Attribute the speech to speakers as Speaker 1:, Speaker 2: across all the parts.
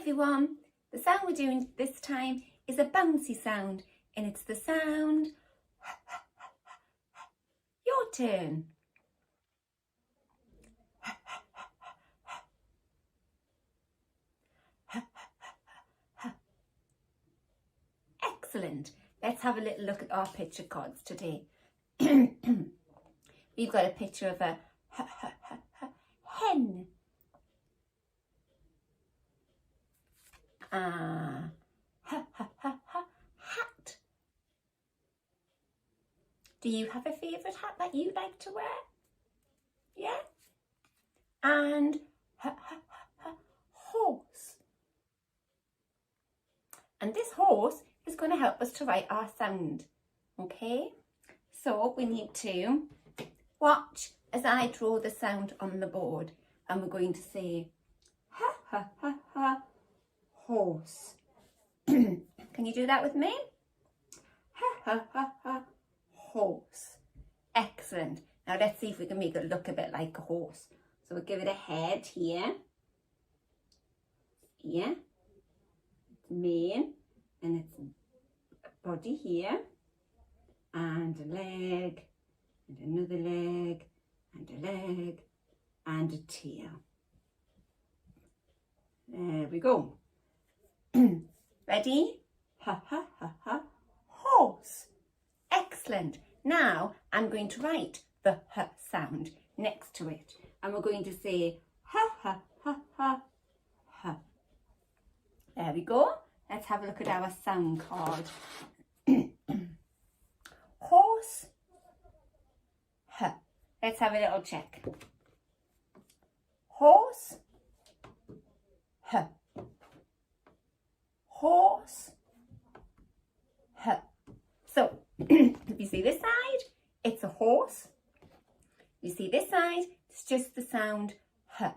Speaker 1: everyone, the sound we're doing this time is a bouncy sound and it's the sound. Your turn. Excellent. Let's have a little look at our picture cards today. We've got a picture of a hen. Hat. Do you have a favourite hat that you like to wear? Yeah? And horse. And this horse is going to help us to write our sound. Okay? So we need to watch as I draw the sound on the board. And we're going to say horse. Can you do that with me? Horse. Excellent. Now let's see if we can make it look a bit like a horse. So we'll give it a head here. Here. Its mane. And its body here. And a leg. And another leg. And a leg. And a tail. There we go. Ready? Horse. Excellent. Now I'm going to write the h sound next to it. And we're going to say ha. There we go. Let's have a look at our sound card. Horse. H. Let's have a little check. Horse. H. Horse. H. So, if you see this side, it's a horse. You see this side, it's just the sound H.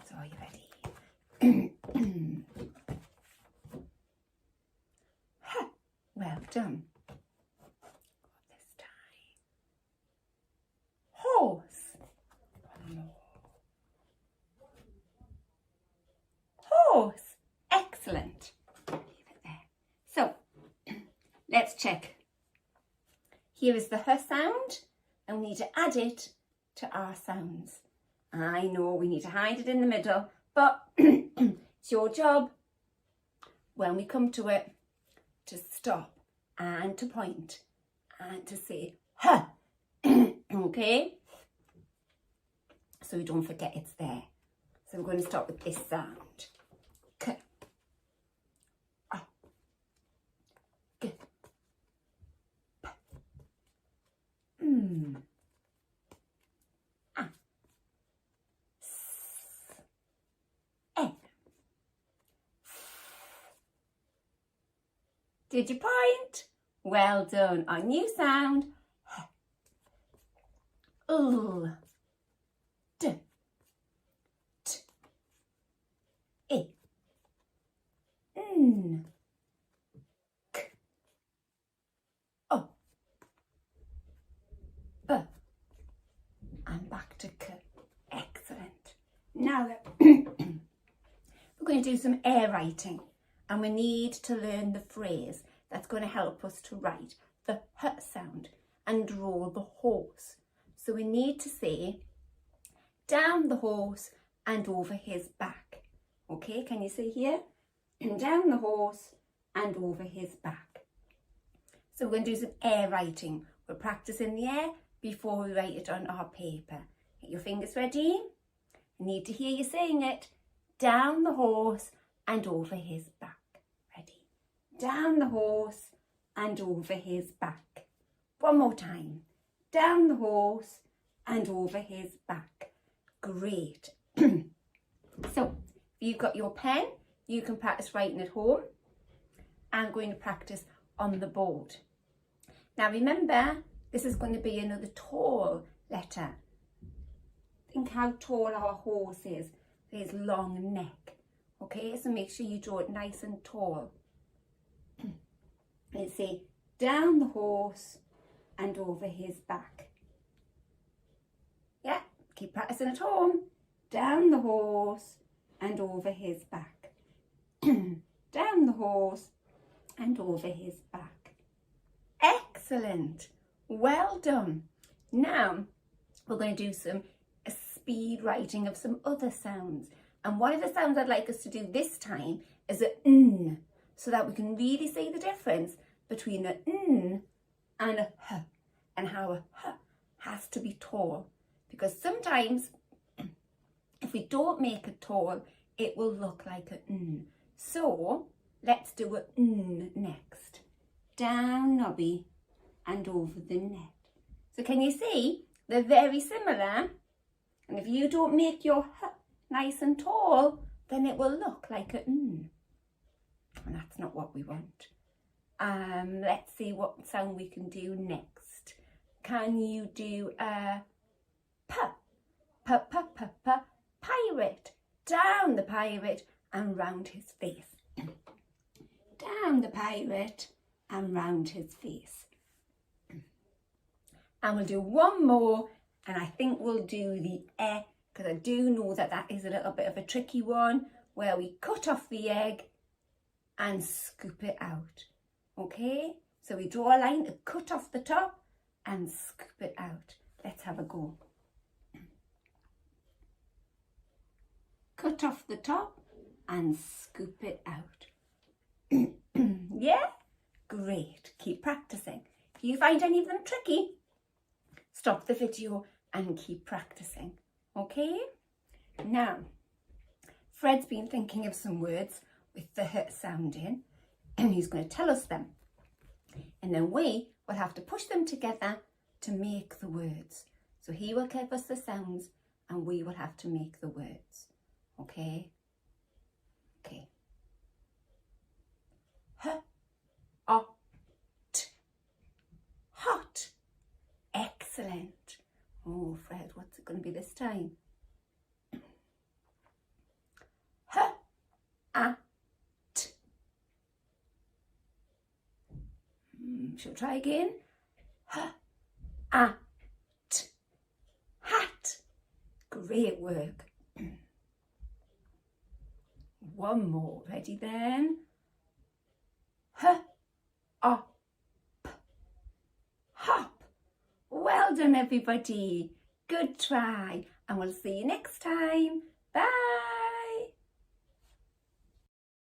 Speaker 1: So, are you ready? H. Well done. This time. Horse. One more. Horse. Excellent. Leave it there. So, let's check. Here is the h sound, and we need to add it to our sounds. I know we need to hide it in the middle, but it's your job when we come to it to stop and to point and to say h. Okay? So we don't forget it's there. So we're going to start with this sound. K. A. G. A. S. N. Did you point? Well done. Our new sound. L. D. T. E. N. K. O. B. And back to K. Excellent. Now we're going to do some air writing, and we need to learn the phrase that's going to help us to write the h sound and draw the horse. So we need to say down the horse and over his back. Okay, can you say here? Down the horse and over his back. So we're going to do some air writing. We're practicing the air before we write it on our paper. Get your fingers ready. I need to hear you saying it. Down the horse and over his back. Ready? Down the horse and over his back. One more time. Down the horse and over his back. Great. So, if you've got your pen, you can practice writing at home. I'm going to practice on the board. Now remember, this is going to be another tall letter. Think how tall our horse is, his long neck. Okay, so make sure you draw it nice and tall. Let's say, down the horse and over his back. Yeah, keep practicing at home. Down the horse and over his back. down the horse and over his back. Excellent. Well done. Now we're going to do some speed writing of some other sounds. And one of the sounds I'd like us to do this time is a n, so that we can really see the difference between a n and a h, and how a h has to be tall. Because sometimes if we don't make it tall, it will look like a n. So let's do a n next. Down knobby and over the net. So can you see? They're very similar. And if you don't make your h nice and tall, then it will look like a n. And that's not what we want. Let's see what sound we can do next. Can you do a p, p, p, p, p, pirate? Down the pirate and round his face. Down the pirate and round his face. And we'll do one more, and I think we'll do the e, because I do know that that is a little bit of a tricky one, where we cut off the egg and scoop it out. Okay, so we draw a line to cut off the top and scoop it out. Let's have a go. Cut off the top and scoop it out. Yeah? Great. Keep practicing. If you find any of them tricky, stop the video and keep practicing. Okay? Now, Fred's been thinking of some words with the h sound in, and he's going to tell us them. And then we will have to push them together to make the words. So he will give us the sounds and we will have to make the words. Okay? Okay. H, o, t. Hot. Excellent. Oh, Fred, what's it going to be this time? H, a, t. Shall we try again? H, a, t. Hat. Great work. One more. Ready then? H, o, p. Hop. Well done, everybody. Good try. And we'll see you next time.